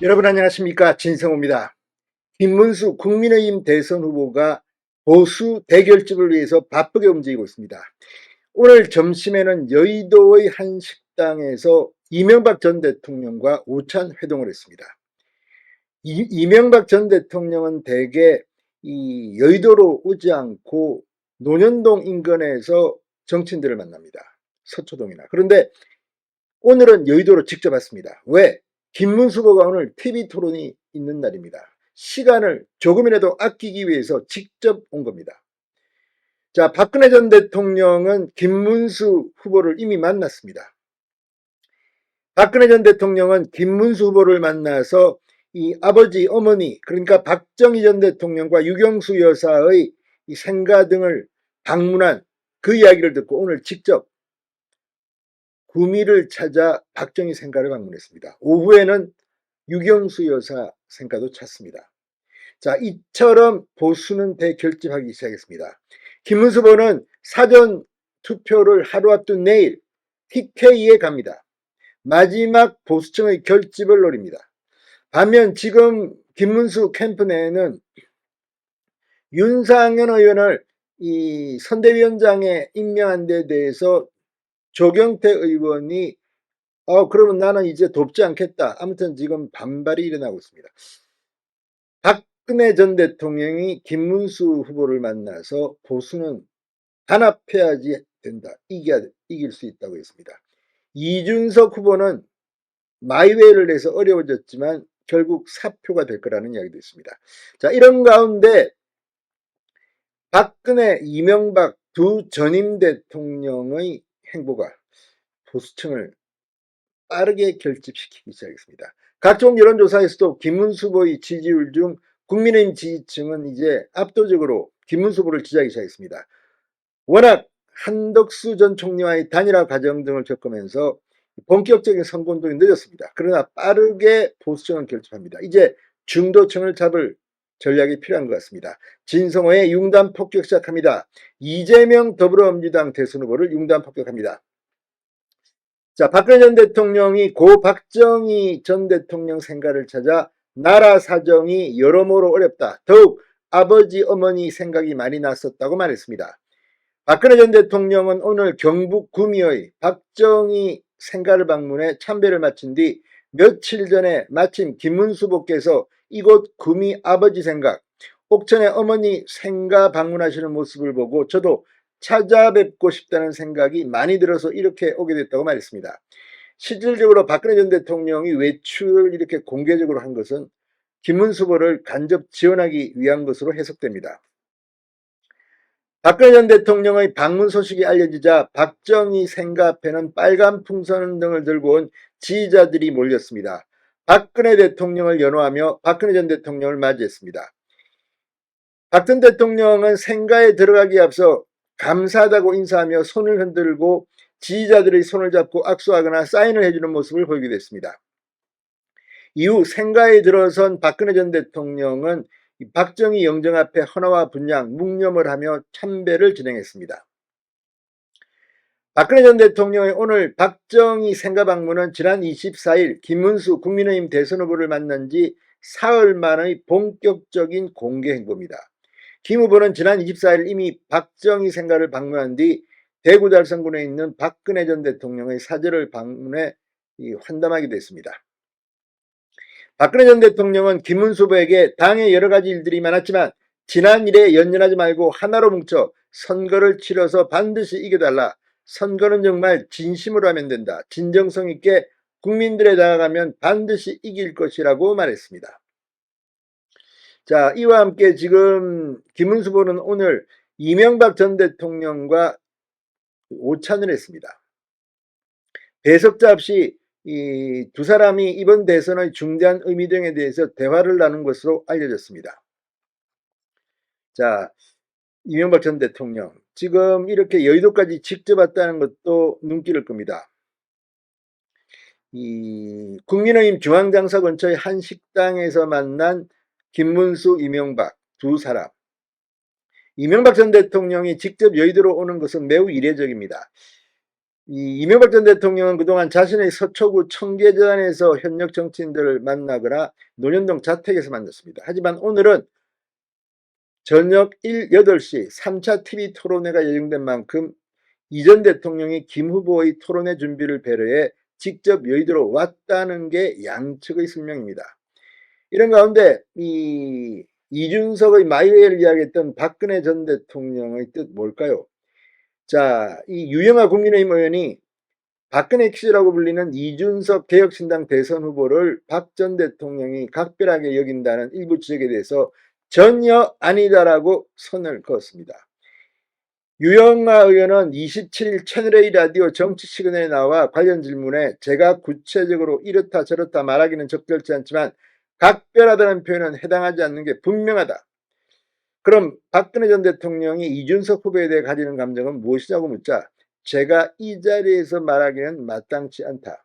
여러분 안녕하십니까, 진성호입니다. 김문수 국민의힘 대선 후보가 보수 대결집을 위해서 바쁘게 움직이고 있습니다. 오늘 점심에는 여의도의 한 식당에서 이명박 전 대통령과 오찬 회동을 했습니다. 이명박 전 대통령은 대개 이 여의도로 오지 않고 논현동 인근에서 정치인들을 만납니다. 서초동이나. 그런데 오늘은 여의도로 직접 왔습니다. 왜? 김문수 후보가 오늘 TV 토론이 있는 날입니다. 시간을 조금이라도 아끼기 위해서 직접 온 겁니다. 자, 박근혜 전 대통령은 김문수 후보를 이미 만났습니다. 박근혜 전 대통령은 김문수 후보를 만나서 이 아버지, 어머니, 그러니까 박정희 전 대통령과 유경수 여사의 이 생가 등을 방문한 그 이야기를 듣고 오늘 직접 구미를 찾아 박정희 생가를 방문했습니다. 오후에는 유경수 여사 생가도 찾습니다. 자, 이처럼 보수는 대결집하기 시작했습니다. 김문수 후보는 사전 투표를 하루 앞둔 내일 TK에 갑니다. 마지막 보수층의 결집을 노립니다. 반면 지금 김문수 캠프 내에는 윤상현 의원을 이 선대위원장에 임명한 데 대해서 조경태 의원이 그러면 나는 이제 돕지 않겠다. 아무튼 지금 반발이 일어나고 있습니다. 박근혜 전 대통령이 김문수 후보를 만나서 보수는 단합해야지 된다. 이길 수 있다고 했습니다. 이준석 후보는 마이웨이를 내서 어려워졌지만 결국 사표가 될 거라는 이야기도 있습니다. 자, 이런 가운데 박근혜, 이명박 두 전임 대통령의 행보가 보수층을 빠르게 결집시키기 시작했습니다. 각종 여론조사에서도 김문수 후보의 지지율 중 국민의힘 지지층은 이제 압도적으로 김문수 후보를 지지하기 시작했습니다. 워낙 한덕수 전 총리와의 단일화 과정 등을 겪으면서 본격적인 선거운동이 늦었습니다. 그러나 빠르게 보수층은 결집합니다. 이제 중도층을 잡을 전략이 필요한 것 같습니다. 진성호의 융단 폭격 시작합니다. 이재명 더불어민주당 대선 후보를 융단 폭격합니다. 자, 박근혜 전 대통령이 고 박정희 전 대통령 생가를 찾아 나라 사정이 여러모로 어렵다. 더욱 아버지, 어머니 생각이 많이 났었다고 말했습니다. 박근혜 전 대통령은 오늘 경북 구미의 박정희 생가를 방문해 참배를 마친 뒤 며칠 전에 마침 김문수 후보께서 이곳 구미 아버지 생각, 옥천의 어머니 생가 방문하시는 모습을 보고 저도 찾아뵙고 싶다는 생각이 많이 들어서 이렇게 오게 됐다고 말했습니다. 실질적으로 박근혜 전 대통령이 외출을 이렇게 공개적으로 한 것은 김문수 후보를 간접 지원하기 위한 것으로 해석됩니다. 박근혜 전 대통령의 방문 소식이 알려지자 박정희 생가 앞에는 빨간 풍선 등을 들고 온 지지자들이 몰렸습니다. 박근혜 대통령을 연호하며 박근혜 전 대통령을 맞이했습니다. 박 전 대통령은 생가에 들어가기에 앞서 감사하다고 인사하며 손을 흔들고 지지자들의 손을 잡고 악수하거나 사인을 해주는 모습을 보이게 됐습니다. 이후 생가에 들어선 박근혜 전 대통령은 박정희 영정 앞에 헌화와 분향, 묵념을 하며 참배를 진행했습니다. 박근혜 전 대통령의 오늘 박정희 생가 방문은 지난 24일 김문수 국민의힘 대선 후보를 만난 지 사흘 만의 본격적인 공개 행보입니다. 김 후보는 지난 24일 이미 박정희 생가를 방문한 뒤 대구 달성군에 있는 박근혜 전 대통령의 사저를 방문해 환담하기도 했습니다. 박근혜 전 대통령은 김문수 후보에게 당의 여러 가지 일들이 많았지만 지난 일에 연연하지 말고 하나로 뭉쳐 선거를 치러서 반드시 이겨달라. 선거는 정말 진심으로 하면 된다. 진정성 있게 국민들에 다가가면 반드시 이길 것이라고 말했습니다. 자, 이와 함께 지금 김문수 후보는 오늘 이명박 전 대통령과 오찬을 했습니다. 배석자 없이 이 두 사람이 이번 대선의 중대한 의미 등에 대해서 대화를 나눈 것으로 알려졌습니다. 자, 이명박 전 대통령 지금 이렇게 여의도까지 직접 왔다는 것도 눈길을 끕니다. 이 국민의힘 중앙장사 근처의 한 식당에서 만난 김문수, 이명박 두 사람. 이명박 전 대통령이 직접 여의도로 오는 것은 매우 이례적입니다. 이명박 전 대통령은 그동안 자신의 서초구 청계재단에서 현역 정치인들을 만나거나 논현동 자택에서 만났습니다. 하지만 오늘은 저녁 8시 3차 TV 토론회가 예정된 만큼 이 전 대통령이 김 후보의 토론회 준비를 배려해 직접 여의도로 왔다는 게 양측의 설명입니다. 이런 가운데 이준석의 마이웨이를 이야기했던 박근혜 전 대통령의 뜻 뭘까요? 자, 이 유영아 국민의힘 의원이 박근혜 퀴즈라고 불리는 이준석 개혁신당 대선 후보를 박 전 대통령이 각별하게 여긴다는 일부 지적에 대해서 전혀 아니다라고 선을 그었습니다. 유영아 의원은 27일 채널A 라디오 정치 시그널에 나와 관련 질문에 제가 구체적으로 이렇다 저렇다 말하기는 적절치 않지만 각별하다는 표현은 해당하지 않는 게 분명하다. 그럼 박근혜 전 대통령이 이준석 후보에 대해 가지는 감정은 무엇이냐고 묻자 제가 이 자리에서 말하기는 마땅치 않다.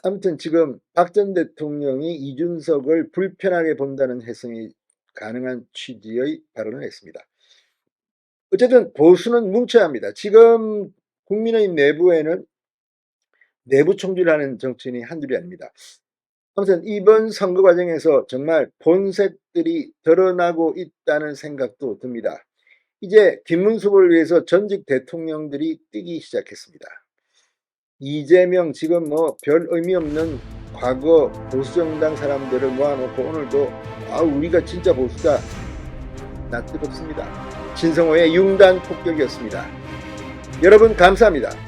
아무튼 지금 박 전 대통령이 이준석을 불편하게 본다는 해석이 가능한 취지의 발언을 했습니다. 어쨌든 보수는 뭉쳐야 합니다. 지금 국민의힘 내부에는 내부 총질하는 정치인이 한둘이 아닙니다. 아무튼 이번 선거 과정에서 정말 본색들이 드러나고 있다는 생각도 듭니다. 이제 김문수 후보를 위해서 전직 대통령들이 뛰기 시작했습니다. 이재명 지금 뭐 별 의미 없는 과거 보수정당 사람들을 모아놓고 오늘도 우리가 진짜 보수다. 나 뜨겁습니다. 신성호의 융단 폭격이었습니다. 여러분 감사합니다.